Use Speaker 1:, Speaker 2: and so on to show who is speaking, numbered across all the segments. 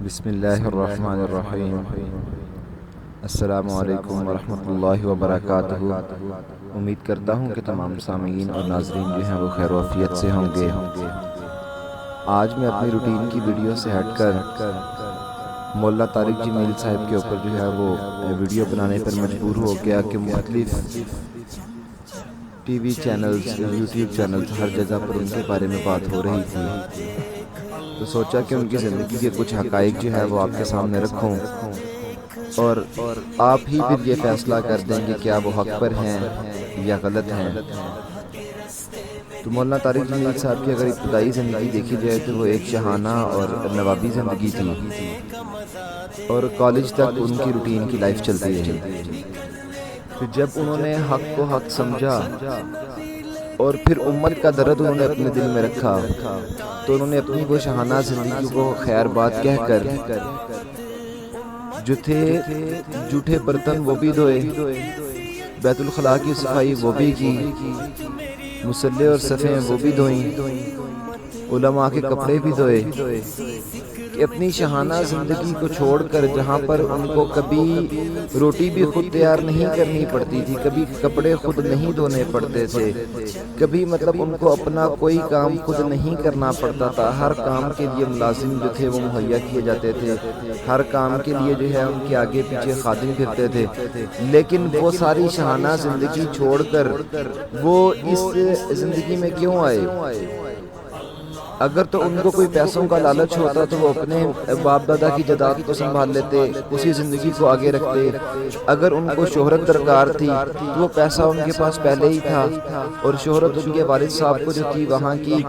Speaker 1: بسم اللہ الرحمن الرحیم۔ السلام علیکم ورحمۃ اللہ وبرکاتہ۔ امید کرتا ہوں کہ تمام سامعین اور ناظرین جو ہیں وہ خیر و عافیت سے ہوں گے۔ آج میں اپنی روٹین کی ویڈیو سے ہٹ کر مولانا طارق جمیل صاحب کے اوپر جو ہے وہ ویڈیو بنانے پر مجبور ہو گیا کہ مختلف TV channels, YouTube channels, ہر جگہ پر ان کے بارے میں بات ہو رہی تھی، تو سوچا کہ ان کی زندگی کے کچھ حقائق جو ہے وہ آپ کے سامنے رکھوں اور آپ ہی پھر یہ فیصلہ کر دیں کہ کیا وہ حق پر ہیں یا غلط ہیں۔ تو مولانا طارق جمیل صاحب کی اگر ابتدائی زندگی دیکھی جائے تو وہ ایک شاہانہ اور نوابی زندگی تھی، اور کالج تک ان کی روٹین کی لائف چلتی رہی۔ پھر جب انہوں نے حق کو حق سمجھا اور پھر امت کا درد انہوں نے اپنے دل میں رکھا، تو انہوں نے اپنی وہ شاہانہ زندگی کو خیر بات کہہ کر جو تھے جھوٹے برتن وہ بھی دھوئے، بیت الخلاء کی صفائی وہ بھی کی، مصلے اور صفیں وہ بھی دھوئیں، علماء کے کپڑے بھی دھوئے، کہ اپنی شاہانہ زندگی کو چھوڑ کر جہاں پر ان کو کبھی روٹی بھی خود تیار نہیں کرنی پڑتی تھی، کبھی کپڑے خود نہیں دھونے پڑتے تھے، کبھی ان کو اپنا کوئی کام خود نہیں کرنا پڑتا تھا، ہر کام کے لیے ملازم جو تھے وہ مہیا کیے جاتے تھے، ہر کام کے لیے جو ہے ان کے آگے پیچھے خادم پھرتے تھے، لیکن وہ ساری شاہانہ زندگی چھوڑ کر وہ اس زندگی میں کیوں آئے؟ اگر تو ان کو کوئی پیسوں کا لالچ ہوتا تو وہ اپنے باپ دادا کی جائیداد کو سنبھال لیتے، اسی زندگی کو آگے رکھتے۔ اگر ان کو شہرت درکار تھی تو وہ پیسہ ان کے پاس پہلے ہی تھا، اور شہرت ان کے والد صاحب کو جو تھی، وہاں کی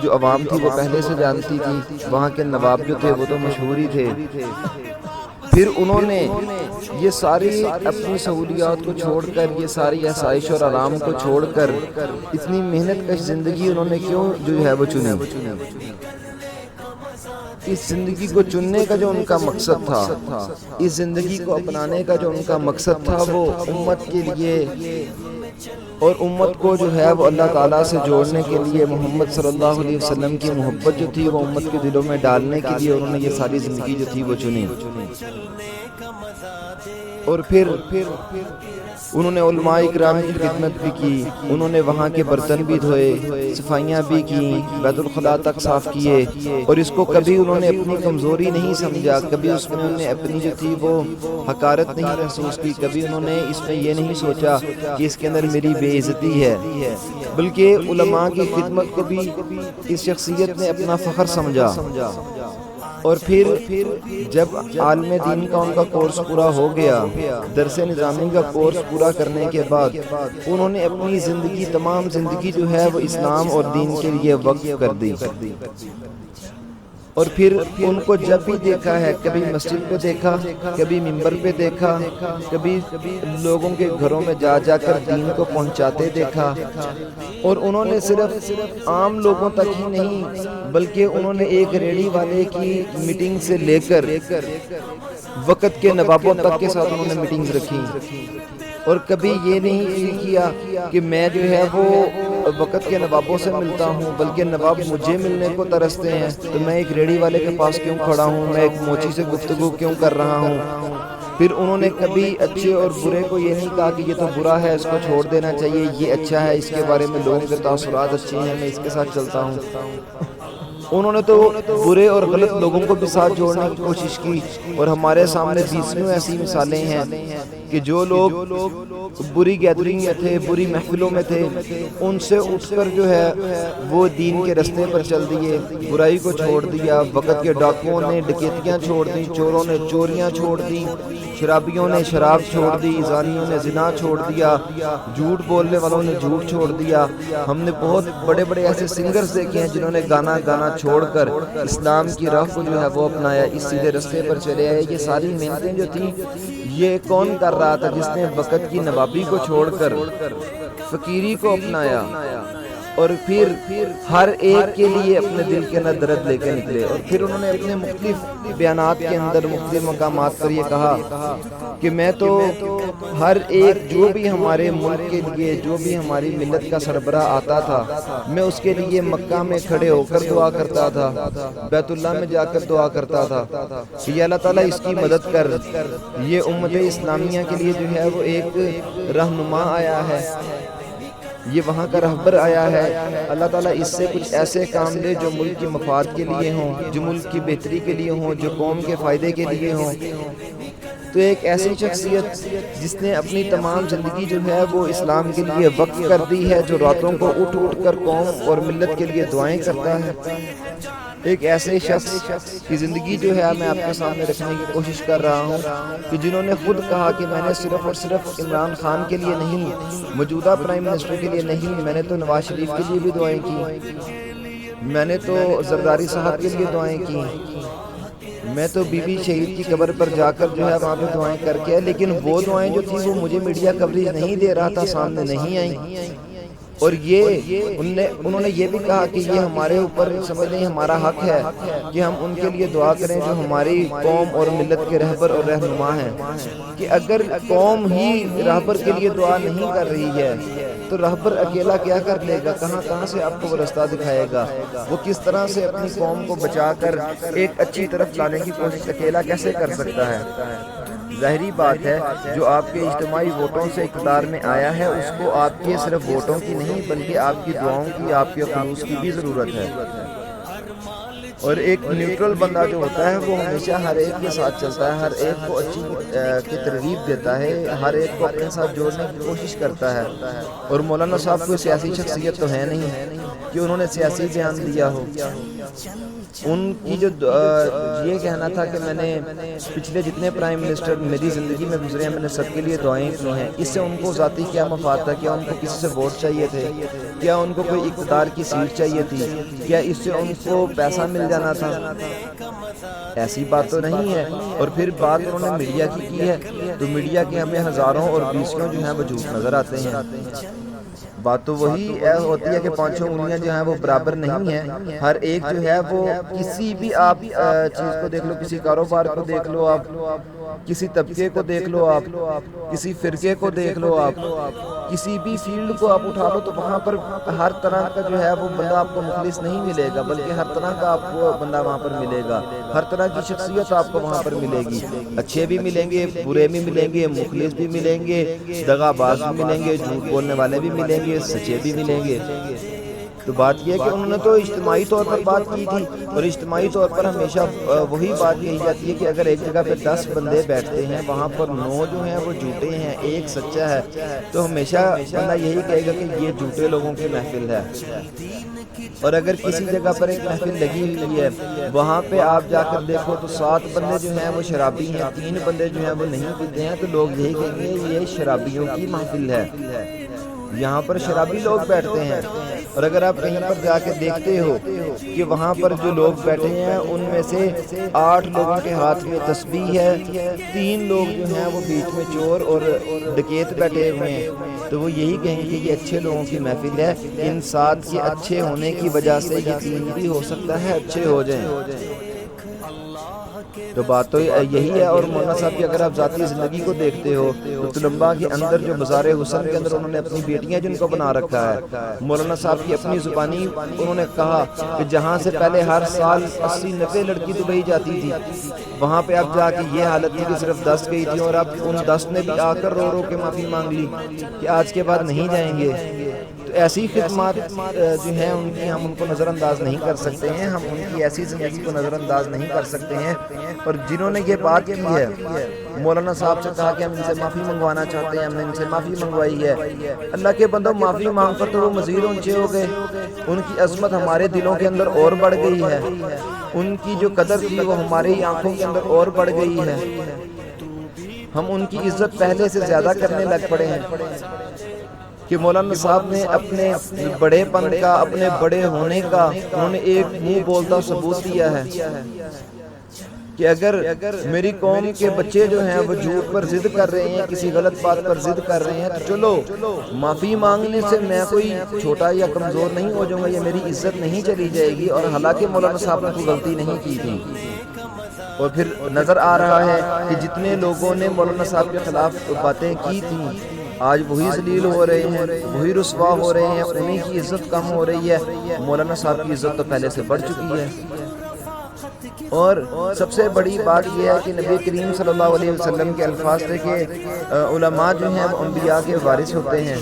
Speaker 1: جو عوام تھی وہ پہلے سے جانتی تھی، وہاں کے نواب جو تھے وہ تو مشہور ہی تھے۔ پھر انہوں نے یہ ساری اپنی سہولیات کو چھوڑ کر، یہ ساری آسائش اور آرام کو چھوڑ کر اتنی محنت کش زندگی انہوں نے کیوں جو ہے وہ چنی؟ اس زندگی کو چننے کا جو ان کا مقصد تھا، اس زندگی کو اپنانے کا جو ان کا مقصد تھا، وہ امت کے لیے اور امت کو جو ہے وہ اللہ تعالیٰ سے جوڑنے کے لیے، محمد صلی اللہ علیہ وسلم کی محبت جو تھی وہ امت کے دلوں میں ڈالنے کے لیے انہوں نے یہ ساری زندگی جو تھی وہ چنی۔ اور پھر انہوں نے علماء اکرام کی خدمت بھی کی، انہوں نے وہاں کے برتن بھی دھوئے، صفائیاں بھی کی، بیت الخلاء تک صاف کیے، اور اس کو کبھی انہوں نے اپنی کمزوری نہیں سمجھا، کبھی اس میں انہوں نے اپنی جو تھی وہ حقارت نہیں محسوس کی، کبھی انہوں نے اس میں یہ نہیں سوچا کہ اس کے اندر میری بے عزتی ہے، بلکہ علماء کی خدمت کو بھی اس شخصیت نے اپنا فخر سمجھا۔ اور پھر جب عالم دین کا ان کا کورس پورا ہو گیا، درس نظامی کا کورس پورا کرنے کے بعد انہوں نے اپنی زندگی، تمام زندگی جو ہے وہ اسلام اور دین کے لیے وقف کر دی۔ اور پھر ان کو جب بھی دیکھا ہے، کبھی مسجد پہ دیکھا، کبھی ممبر پہ دیکھا، کبھی لوگوں کے گھروں میں جا جا کر دین کو پہنچاتے دیکھا، اور انہوں نے صرف عام لوگوں تک ہی نہیں بلکہ انہوں نے ایک ریڑھی والے کی میٹنگ سے لے کر وقت کے نوابوں تک کے ساتھ انہوں نے میٹنگز رکھی، اور کبھی یہ نہیں فیل کیا کہ میں جو ہے وہ وقت کے نوابوں سے ملتا ہوں، بلکہ نواب مجھے ملنے کو ترستے ہیں، تو میں ایک ریڑھی والے کے پاس کیوں کھڑا ہوں، میں ایک موچی سے گفتگو کیوں کر رہا ہوں۔ پھر انہوں نے کبھی اچھے اور برے کو یہ نہیں کہا کہ یہ تو برا ہے، اس کو چھوڑ دینا چاہیے، یہ اچھا ہے، اس کے بارے میں لوگوں کے تاثرات اچھے ہیں، میں اس کے ساتھ چلتا ہوں۔ انہوں نے تو برے اور غلط لوگوں کو بھی ساتھ جوڑنے کی کوشش کی، اور ہمارے سامنے بیسوں ایسی مثالیں ہیں کہ جو لوگ بری گیدرنگ میں تھے، بری محفلوں میں تھے، ان سے اٹھ کر جو ہے وہ دین کے رستے پر چل دیے، برائی کو چھوڑ دیا، وقت کے ڈاکوؤں نے ڈکیتیاں چھوڑ دیں، چوروں نے چوریاں چھوڑ دیں، شرابیوں نے شراب چھوڑ دی، زانیوں نے زنا چھوڑ دیا، جھوٹ بولنے والوں نے جھوٹ چھوڑ دیا۔ ہم نے بہت بڑے بڑے ایسے سنگرز دیکھے ہیں جنہوں نے گانا چھوڑ کر اسلام کی راہ کو جو ہے وہ اپنایا، اس سیدھے رستے پر چلے آئے۔ یہ ساری محنتیں جو تھیں یہ کون کر رہا تھا؟ جس نے وقت کی نوابی کو چھوڑ کر فقیری کو اپنایا، اور پھر ہر ایک کے لیے اپنے دل کے اندر درد لے کے نکلے، اور پھر انہوں نے اپنے مختلف بیانات کے اندر مختلف مقامات پر یہ کہا کہ میں تو ہر ایک جو بھی ہمارے ملک کے لیے، جو بھی ہماری ملت کا سربراہ آتا تھا، میں اس کے لیے مکہ میں کھڑے ہو کر دعا کرتا تھا، بیت اللہ میں جا کر دعا کرتا تھا کہ یا اللہ تعالیٰ اس کی مدد کر، یہ امت اسلامیہ کے لیے جو ہے وہ ایک رہنما آیا ہے، یہ وہاں کا رہبر آیا ہے، اللہ تعالیٰ اس سے کچھ ایسے کام لے جو ملک کی مفاد کے لیے ہوں، جو ملک کی بہتری کے لیے ہوں، جو قوم کے فائدے کے لیے ہوں۔ تو ایک ایسی شخصیت جس نے اپنی تمام زندگی جو ہے وہ اسلام کے لیے وقف کر دی ہے، جو راتوں کو اٹھ اٹھ کر قوم اور ملت کے لیے دعائیں کرتا ہے، ایک ایسے شخص کی زندگی جو ہے میں آپ کے سامنے رکھنے کی کوشش کر رہا ہوں کہ جنہوں نے خود کہا کہ میں نے صرف اور صرف عمران خان کے لیے نہیں، موجودہ پرائم منسٹر کے لیے نہیں، میں نے تو نواز شریف کے لیے بھی دعائیں کی، میں نے تو زرداری صاحب کے لیے دعائیں کی، میں تو بی بی شہید کی قبر پر جا کر جو ہے وہاں پہ دعائیں کر کے، لیکن وہ دعائیں جو تھی وہ مجھے میڈیا کوریج نہیں دے رہا تھا، سامنے نہیں آئیں، اور انہوں نے یہ بھی کہا کہ یہ ہمارے اوپر سمجھ نہیں ہمارا حق ہے کہ ہم ان کے لیے دعا کریں جو ہماری قوم اور ملت کے رہبر اور رہنما ہیں، کہ اگر قوم ہی رہبر کے لیے دعا نہیں کر رہی ہے تو رہبر اکیلا کیا کر لے گا، کہاں سے آپ کو وہ رستہ دکھائے گا، وہ کس طرح سے اپنی قوم کو بچا کر ایک اچھی طرف لانے کی کوشش اکیلا کیسے کر سکتا ہے۔ ظاہری بات ہے جو آپ کے اجتماعی ووٹوں سے اقتدار میں آیا ہے اس کو آپ کے صرف ووٹوں کی نہیں بلکہ آپ کی دعاؤں کی، آپ کے خلوص کی بھی ضرورت ہے، اور ایک نیوٹرل بندہ جو ہوتا ہے وہ ہمیشہ ہر ایک کے ساتھ چلتا ہے، ہر ایک کو اچھی کی ترغیب دیتا ہے، ہر ایک کو اپنے ساتھ جوڑنے کی کوشش کرتا ہے، اور مولانا صاحب کوئی سیاسی شخصیت تو ہے نہیں کہ انہوں نے سیاسی بیان دیا ہو۔ ان کی جو یہ کہنا تھا کہ میں نے پچھلے جتنے پرائم منسٹر میری زندگی میں گزرے ہیں میں نے سب کے لیے دعائیں کی ہیں، اس سے ان کو ذاتی کیا مفاد تھا، کیا ان کو کسی سے ووٹ چاہیے تھے، کیا ان کو کوئی اقتدار کی سیٹ چاہیے تھی، کیا اس سے ان کو پیسہ مل جانا تھا، ایسی بات تو نہیں ہے۔ اور پھر بات انہوں نے میڈیا کی ہے تو میڈیا کے ہمیں ہزاروں اور بیسوں جو ہیں وہ جھوٹ نظر آتے ہیں، بات تو وہی ہوتی ہے کہ پانچوں انگلیاں جو ہیں وہ برابر نہیں ہیں، ہر ایک جو ہے وہ کسی بھی آپ چیز کو دیکھ لو، کسی کاروبار کو دیکھ لو، آپ کسی طبقے کو دیکھ لو، آپ کسی فرقے کو دیکھ لو، آپ کسی بھی فیلڈ کو آپ اٹھا لو تو وہاں پر ہر طرح کا جو ہے وہ بندہ آپ کو مخلص نہیں ملے گا، بلکہ ہر طرح کا آپ کو بندہ وہاں پر ملے گا، ہر طرح کی شخصیت آپ کو وہاں پر ملے گی، اچھے بھی ملیں گے، برے بھی ملیں گے، مخلص بھی ملیں گے، دغا باز بھی ملیں گے، جھوٹ بولنے والے بھی ملیں گے، سچے بھی ملیں گے۔ تو بات یہ ہے کہ انہوں نے تو اجتماعی طور پر بات کی تھی، اور اجتماعی طور پر ہمیشہ وہی بات کہی جاتی ہے کہ اگر ایک جگہ پہ 10 بندے بیٹھتے ہیں وہاں پر 9 جو ہیں وہ جھوٹے ہیں، ایک سچا ہے، تو ہمیشہ بندہ یہی کہے گا کہ یہ جھوٹے لوگوں کی محفل ہے۔ اور اگر کسی جگہ پر ایک محفل لگی ہوئی ہے وہاں پہ آپ جا کر دیکھو تو 7 بندے جو ہیں وہ شرابی ہیں، 3 بندے جو ہیں وہ نہیں پیتے ہیں، تو لوگ یہی کہیں گے یہ شرابیوں کی محفل ہے، یہاں پر شرابی لوگ بیٹھتے ہیں۔ اور اگر آپ کہیں پر جا کے دیکھتے ہو کہ وہاں پر جو لوگ بیٹھے ہیں ان میں سے 8 لوگوں کے ہاتھ میں تسبیح ہے، 3 لوگ جو ہیں وہ بیچ میں چور اور ڈکیت بیٹھے ہوئے ہیں، تو وہ یہی کہیں گے کہ یہ اچھے لوگوں کی محفل ہے، ان 7 کے اچھے ہونے کی وجہ سے یہ 3 بھی ہو سکتا ہے اچھے ہو جائیں۔ تو بات تو یہی ہے۔ اور مولانا صاحب کی اگر آپ ذاتی زندگی کو دیکھتے ہو تو طلباء کے اندر جو مزار حسن کے اندر انہوں نے اپنی بیٹیاں جن کو بنا رکھا ہے، مولانا صاحب کی اپنی زبانی انہوں نے کہا کہ جہاں سے پہلے ہر سال 80-90 لڑکی دبئی جاتی تھی، وہاں پہ اب جا کے یہ حالت تھی کہ صرف 10 گئی تھی، اور اب ان 10 نے بھی آ کر رو رو کے معافی مانگ لی کہ آج کے بعد نہیں جائیں گے۔ تو ایسی خدمات جو ہیں ان کی ہم ان کو نظر انداز نہیں کر سکتے ہیں، ہم ان کی ایسی زندگی کو نظر انداز نہیں کر سکتے ہیں۔ اور جنہوں نے یہ بات کی ہے مولانا صاحب سے کہا کہ ہم ان سے معافی منگوانا چاہتے ہیں، ہم نے ان سے معافی منگوائی ہے، اللہ کے بندوں معافی مانگ کر تو وہ مزید اونچے ہو گئے، ان کی عظمت ہمارے دلوں کے اندر اور بڑھ گئی ہے، ان کی جو قدر تھی وہ ہماری آنکھوں کے اندر اور بڑھ گئی ہے، ہم ان کی عزت پہلے سے زیادہ کرنے لگ پڑے ہیں۔ کہ مولانا صاحب نے اپنے بڑے پن کا، اپنے بڑے ہونے کا انہوں نے ایک منہ بولتا ثبوت دیا ہے کہ اگر میری قوم کے بچے جو ہیں وہ جھوٹ پر ضد کر رہے ہیں، کسی غلط بات پر ضد کر رہے ہیں، تو چلو معافی مانگنے سے میں کوئی چھوٹا یا کمزور نہیں ہو جاؤں گا، یہ میری عزت نہیں چلی جائے گی۔ اور حالانکہ مولانا صاحب نے کوئی غلطی نہیں کی تھی، اور پھر نظر آ رہا ہے کہ جتنے لوگوں نے مولانا صاحب کے خلاف باتیں کی تھیں آج وہی ذلیل ہو رہے ہیں، وہی رسوا ہو رہے ہیں، انہیں کی عزت کم ہو رہی ہے۔ مولانا صاحب کی عزت تو پہلے سے بڑھ چکی ہے۔ اور سب سے بڑی بات یہ ہے کہ نبی کریم صلی اللہ علیہ وسلم کے الفاظ تھے کہ علماء جو ہیں وہ انبیاء کے وارث ہوتے ہیں،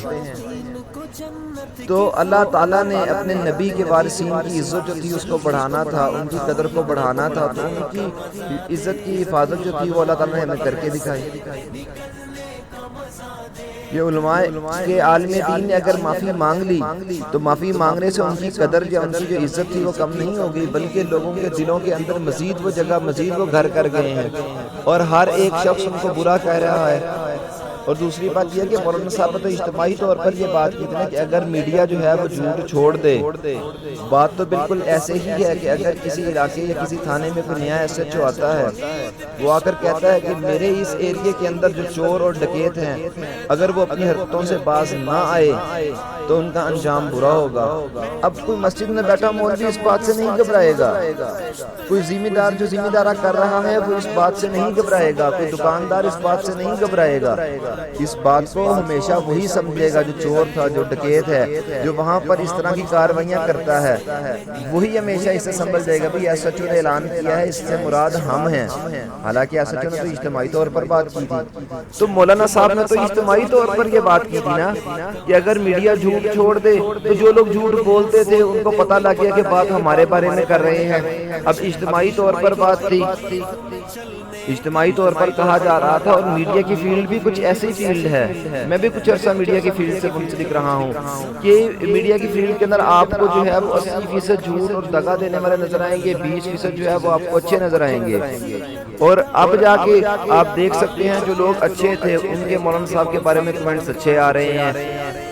Speaker 1: تو اللہ تعالیٰ نے اپنے نبی کے وارثین کی عزت جو تھی اس کو بڑھانا تھا، ان کی قدر کو بڑھانا تھا، تو ان کی عزت کی حفاظت جو تھی وہ اللہ تعالیٰ نے ہمیں کر کے دکھائی۔ یہ علماء کے عالم دین نے اگر معافی مانگ لی تو معافی مانگنے سے ان کی قدر یا ان کی جو عزت تھی وہ کم نہیں ہوگی، بلکہ لوگوں کے دلوں کے اندر مزید وہ جگہ، مزید وہ گھر کر گئے ہیں، اور ہر ایک شخص ان کو برا کہہ رہا ہے۔ اور دوسری بات یہ ہے کہ مولانا صاحب نے اجتماعی طور پر یہ بات کی تھی کہ اگر میڈیا جو ہے وہ جھوٹ چھوڑ دے، بات تو بالکل ایسے ہی ہے کہ اگر کسی علاقے یا کسی تھانے میں کوئی نیا ایس ایچ او آتا ہے، وہ آ کر کہتا ہے کہ میرے اس ایریے کے اندر جو چور اور ڈکیت ہیں اگر وہ اپنی حرکتوں سے باز نہ آئے تو ان کا انجام برا ہوگا۔ اب کوئی مسجد میں بیٹھا مولوی اس بات سے نہیں گھبرائے گا، کوئی ذمہ دار جو ذمہ دارہ کر رہا ہے وہ اس بات سے نہیں گھبرائے گا، کوئی دکاندار اس بات سے نہیں گھبرائے گا۔ اس بات کو ہمیشہ وہی سمجھے گا جو چور تھا، جو ڈکیت ہے، جو وہاں پر اس طرح کی کاروائیاں کرتا ہے، وہی ہمیشہ اسے سنبھل جائے گا بھی ایس ایچ او نے اعلان کیا ہے، اس سے مراد ہم ہیں۔ حالانکہ ایس ایچ او نے تو اجتماعی طور پر بات کی تھی، تو مولانا صاحب نے تو اجتماعی طور پر یہ بات کی تھی نا کہ اگر میڈیا جھوٹ چھوڑ دے تو جو لوگ جھوٹ بولتے تھے ان کو پتہ لگ گیا کہ بات ہمارے بارے میں کر رہے ہیں۔ اب اجتماعی طور پر بات تھی، اجتماعی طور پر کہا جا رہا تھا، اور میڈیا کی فیلڈ بھی کچھ ایسی فیلڈ ہے، میں بھی کچھ عرصہ میڈیا کی فیلڈ سے منسلک رہا ہوں، کہ میڈیا کی فیلڈ کے اندر آپ کو جو ہے وہ 80% جھوٹ اور دغا دینے والے نظر آئیں گے، 20% جو ہے وہ آپ کو اچھے نظر آئیں گے۔ اور اب جا کے آپ دیکھ سکتے ہیں جو لوگ اچھے تھے ان کے مولانا صاحب کے بارے میں کمنٹس اچھے آ رہے ہیں۔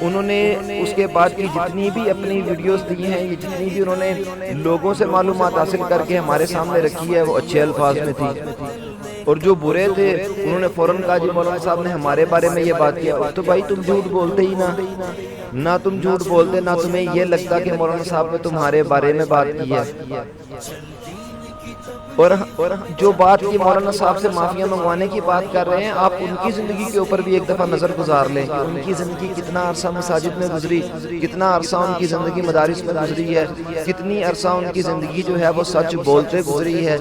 Speaker 1: انہوں نے اس کے بعد کی جتنی بھی اپنی ویڈیوز دی ہیں، یہ جتنی بھی انہوں نے لوگوں سے معلومات حاصل کر کے ہمارے سامنے رکھی ہے وہ اچھے الفاظ میں تھی، اور جو برے تھے انہوں نے فوراً کہا جی مولانا صاحب نے ہمارے بارے میں یہ بات کیا، تو بھائی تم جھوٹ بولتے ہی نہ تم جھوٹ بولتے، نہ تمہیں یہ لگتا کہ مولانا صاحب نے تمہارے بارے میں بات کی ہے۔ اور جو بات کی مولانا صاحب سے معافیاں منگوانے کی بات کر رہے ہیں، آپ ان کی زندگی کے اوپر بھی ایک دفعہ نظر گزار لیں کہ ان کی زندگی کتنا عرصہ مساجد میں گزری، کتنا عرصہ ان کی زندگی مدارس میں گزری ہے، کتنی عرصہ ان کی زندگی جو ہے وہ سچ بولتے گزری ہے،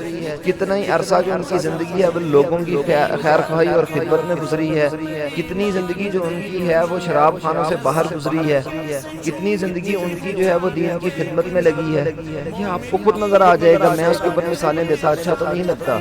Speaker 1: کتنا ہی عرصہ جو ان کی زندگی ہے وہ لوگوں کی خیر خواہی اور خدمت میں گزری ہے، کتنی زندگی جو ان کی ہے وہ شراب خانوں سے باہر گزری ہے، کتنی زندگی ان کی جو ہے وہ دین کی خدمت میں لگی ہے۔ یہ آپ کو خود نظر آ جائے گا، میں اس کے اوپر مثالیں دیتا اچھا تو نہیں لگتا،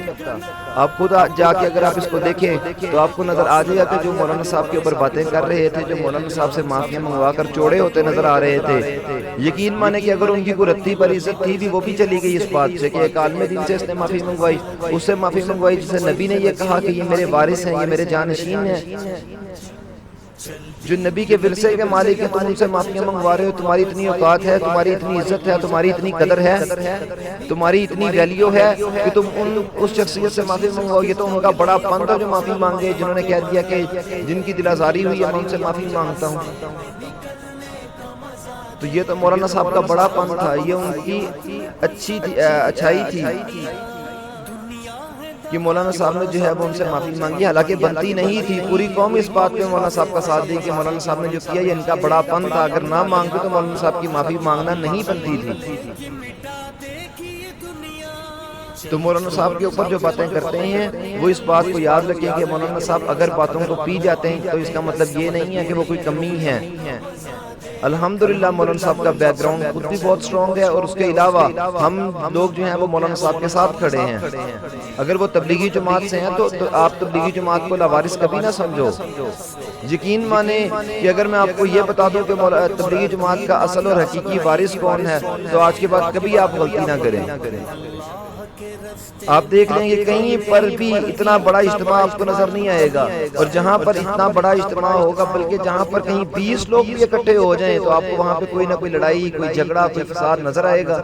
Speaker 1: آپ خود جا کے اگر آپ اس کو دیکھیں تو آپ کو نظر آ جائے گا کہ جو مولانا صاحب کے اوپر باتیں کر رہے تھے، جو مولانا صاحب سے معافیاں منگوا کر چوڑے ہوتے نظر آ رہے تھے، یقین مانے کہ اگر ان کی کوئی رتی پر عزت تھی بھی وہ بھی چلی گئی اس بات سے کہ ایک عالم دین سے اس نے معافی منگوائی، اس سے معافی منگوائی جسے نبی نے یہ کہا کہ یہ میرے وارث ہیں، یہ میرے جانشین ہیں، جو نبی کے ورثے کے مالک ہیں، تم ان سے معافیاں منگوا رہے ہو، تمہاری اتنی اوقات ہے، تمہاری اتنی عزت ہے، تمہاری اتنی قدر ہے، تمہاری اتنی ویلیو ہے کہ تم اس شخصیت سے معافی منگواؤ۔ یہ تو ان کا بڑا پن تھا جو معافی مانگے، جنہوں نے کہہ دیا کہ جن کی دل آزاری ہوئی ہے میں ان سے معافی مانگتا ہوں۔ تو یہ تو مولانا صاحب کا بڑا پن تھا، یہ ان کی اچھائی تھی کہ مولانا صاحب نے جو ہے وہ ان سے معافی مانگی، حالانکہ بنتی نہیں تھی۔ پوری قوم اس بات پہ مولانا صاحب کا ساتھ دی کہ مولانا صاحب نے جو کیا یہ ان کا بڑا پن تھا، اگر نہ مانگتے تو مولانا صاحب کی معافی مانگنا نہیں بنتی تھی۔ تو مولانا صاحب کے اوپر جو باتیں کرتے ہیں وہ اس بات کو یاد رکھیں کہ مولانا صاحب اگر باتوں کو پی جاتے ہیں تو اس کا مطلب یہ نہیں ہے کہ وہ کوئی کمی ہے۔ الحمدللہ مولانا صاحب کا بیک گراؤنڈ خود بھی بہت سٹرونگ ہے، اور اس کے علاوہ ہم لوگ جو ہیں وہ مولانا صاحب کے ساتھ کھڑے ہیں۔ اگر وہ تبلیغی جماعت سے ہیں تو آپ تبلیغی جماعت کو لاوارث کبھی نہ سمجھو۔ یقین مانے کہ اگر میں آپ کو یہ بتا دوں کہ تبلیغی جماعت کا اصل اور حقیقی وارث کون ہے تو آج کے بعد کبھی آپ غلطی نہ کریں۔ آپ دیکھ لیں گے کہیں پر بھی اتنا بڑا اجتماع آپ کو نظر نہیں آئے گا، اور جہاں پر اتنا بڑا اجتماع ہوگا بلکہ جہاں پر کہیں 20 لوگ بھی اکٹھے ہو جائیں تو آپ کو وہاں پہ کوئی نہ کوئی لڑائی، کوئی جھگڑا، کوئی فساد نظر آئے گا۔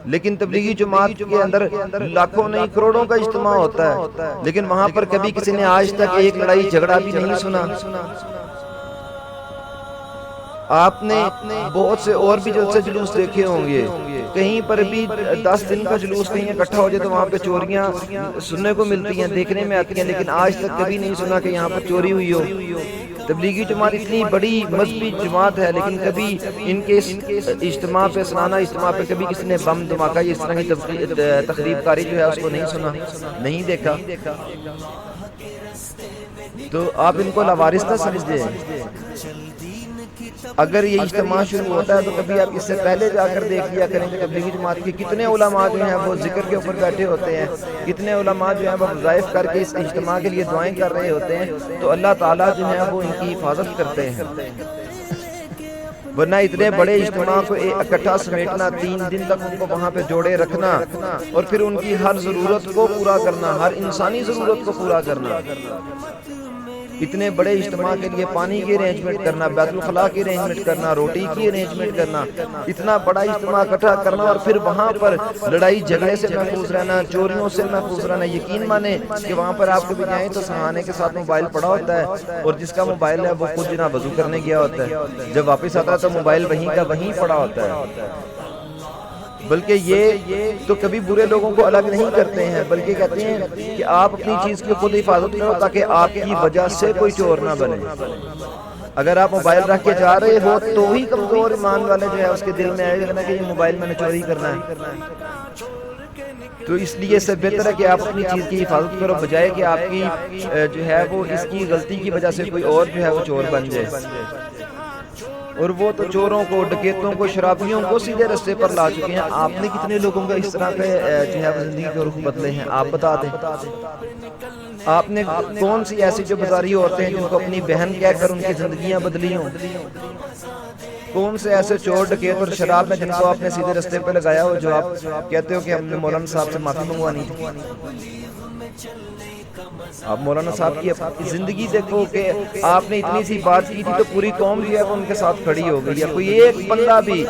Speaker 1: لیکن تبلیغی جماعت کے اندر لاکھوں نہیں کروڑوں کا اجتماع ہوتا ہے، لیکن وہاں پر کبھی کسی نے آج تک ایک لڑائی جھگڑا بھی نہیں سنا۔ آپ نے بہت سے اور بھی جلسے جلوس دیکھے ہوں گے، کہیں پر بھی 10 دن کا جلوس کہیں اکٹھا ہو جائے تو وہاں پہ چوریاں سننے کو ملتی ہیں، دیکھنے میں آتی ہیں، لیکن آج تک کبھی نہیں سنا کہ یہاں پر چوری ہوئی ہو۔ تبلیغی جماعت اتنی بڑی مذہبی جماعت ہے، لیکن کبھی ان کے اجتماع پہ، سالانہ اجتماع پہ کبھی کسی نے بم دھماکہ یا اس طرح کی تخریب کاری جو ہے اس کو نہیں سنا، نہیں دیکھا۔ تو آپ ان کو لاوارث نہ سمجھیں۔ اگر یہ اجتماع شروع ہوتا ہے تو کبھی آپ اس سے پہلے جا کر دیکھ لیا کریں کہ تبلیغی جماعت کے کتنے علماء جو ہیں وہ ذکر کے اوپر بیٹھے ہوتے ہیں، کتنے علماء جو ہیں وہ وظائف کر کے اس اجتماع کے لیے دعائیں کر رہے ہوتے ہیں، تو اللہ تعالیٰ جو ہے وہ ان کی حفاظت کرتے ہیں۔ ورنہ اتنے بڑے اجتماع کو اکٹھا سمیٹنا، 3 دن تک ان کو وہاں پہ جوڑے رکھنا، اور پھر ان کی ہر ضرورت کو پورا کرنا، ہر انسانی ضرورت کو پورا کرنا، اتنے بڑے اجتماع کے لیے پانی کی ارینجمنٹ کرنا، بیت الخلاء کی ارینجمنٹ کرنا، روٹی کی ارینجمنٹ کرنا، اتنا بڑا اجتماع اکٹھا کرنا، اور پھر وہاں پر لڑائی جھگڑے سے محفوظ رہنا، چوریوں سے محفوظ رہنا۔ یقین مانیں کہ وہاں پر آپ کبھی جائیں تو سہانے کے ساتھ موبائل پڑا ہوتا ہے، اور جس کا موبائل ہے وہ خود جناب وضو کرنے گیا ہوتا ہے، جب واپس آتا ہے تو موبائل وہیں کا وہیں پڑا ہوتا ہے۔ بلکہ یہ تو کبھی برے لوگوں کو الگ نہیں کرتے ہیں، بلکہ کہتے ہیں کہ آپ اپنی چیز کی خود حفاظت کرو تاکہ آپ کی وجہ سے کوئی چور نہ بنے۔ اگر آپ موبائل رکھ کے جا رہے ہو تو ہی کمزور ایمان والے جو ہے اس کے دل میں آئے گا کہ یہ موبائل میں نے چوری کرنا ہے۔ تو اس لیے اس سے بہتر ہے کہ آپ اپنی چیز کی حفاظت کرو، بجائے کہ آپ کی جو ہے وہ اس کی غلطی کی وجہ سے کوئی اور جو ہے وہ چور بن جائے۔ اور وہ تو چوروں کو، ڈکیتوں کو، شرابیوں کو سیدھے رستے پر لا چکے ہیں۔ آپ نے کتنے لوگوں کا اس طرح کے جو ہے زندگی کے رخ بدلے ہیں، آپ بتا دیں۔ آپ نے کون سی ایسی جو بازاری عورتیں ہیں جن کو اپنی بہن کہہ کر ان کی زندگیاں بدلی ہوں؟ کون سے ایسے چور، ڈکیت اور شراب میں جن کو آپ نے سیدھے رستے پہ لگایا ہو، جو آپ کہتے ہو کہ ہم نے مولانا صاحب سے معافی منگوانی تھی؟ آپ مولانا صاحب کی زندگی دیکھو کہ آپ نے اتنی سی بات کی تھی تو پوری قوم جو ہے وہ ان کے ساتھ کھڑی ہو گئی ہے، کوئی ایک بندہ بھی،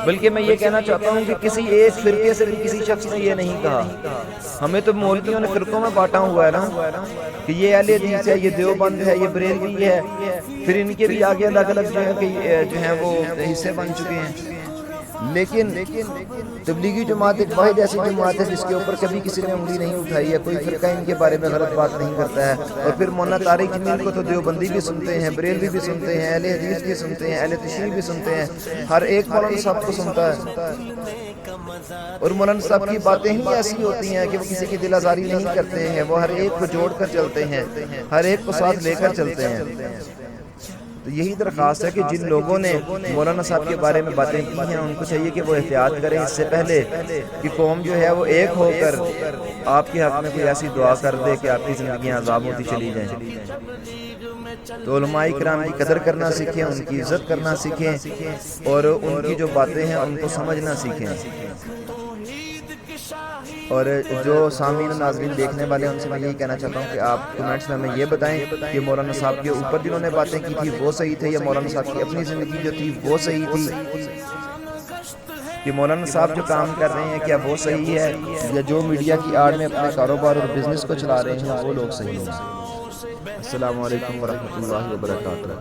Speaker 1: بلکہ میں یہ کہنا چاہتا ہوں کہ کسی ایک فرقے سے بھی کسی شخص نے یہ نہیں کہا۔ ہمیں تو مولویوں نے فرقوں میں بانٹا ہوا ہے نا، کہ یہ اہل حدیث ہے، یہ دیوبند ہے، یہ بریلوی ہے، پھر ان کے بھی آگے الگ الگ جو ہیں وہ حصے بن چکے ہیں۔ لیکن تبلیغی جماعت ایک واحد ایسی جماعت ہے جس کے اوپر کبھی کسی نے انگلی نہیں اٹھائی ہے، کوئی فرقہ ان کے بارے میں غلط بات نہیں کرتا ہے۔ اور پھر مولانا طارق جمیل کو تو دیوبندی بھی سنتے ہیں، بریلوی بھی سنتے ہیں، اہل حدیث بھی سنتے ہیں، اہل تشیع بھی سنتے ہیں، ہر ایک مولانا صاحب کو سنتا ہے۔ اور مولانا صاحب کی باتیں ہی ایسی ہوتی ہیں کہ وہ کسی کی دل آزاری نہیں کرتے ہیں، وہ ہر ایک کو جوڑ کر چلتے ہیں، ہر ایک کو ساتھ لے کر چلتے ہیں۔ تو یہی درخواست ہے کہ جن لوگوں نے مولانا صاحب کے بارے میں باتیں کی ہیں ان کو چاہیے کہ وہ احتیاط کریں اس سے پہلے کہ قوم جو ہے وہ ایک ہو کر آپ کے حق میں کوئی ایسی دعا کر دے کہ آپ کی زندگیاں عذاب ہوتی چلی جائیں۔ تو علماء کرام کی قدر کرنا سیکھیں، ان کی عزت کرنا سیکھیں، اور ان کی جو باتیں ہیں ان کو سمجھنا سیکھیں۔ اور جو سامعین و ناظرین دیکھنے والے ہیں ان سے میں یہی کہنا چاہتا ہوں کہ آپ کمنٹس میں ہمیں یہ بتائیں کہ مولانا صاحب کے اوپر جنہوں نے باتیں کی تھی وہ صحیح تھے، یا مولانا صاحب کی اپنی زندگی جو تھی وہ صحیح تھی، کہ مولانا صاحب جو کام کر رہے ہیں کیا وہ صحیح ہے، یا جو میڈیا کی آڑ میں اپنے کاروبار اور بزنس کو چلا رہے ہیں وہ لوگ صحیح ہیں۔ السلام علیکم ورحمۃ اللہ وبرکاتہ۔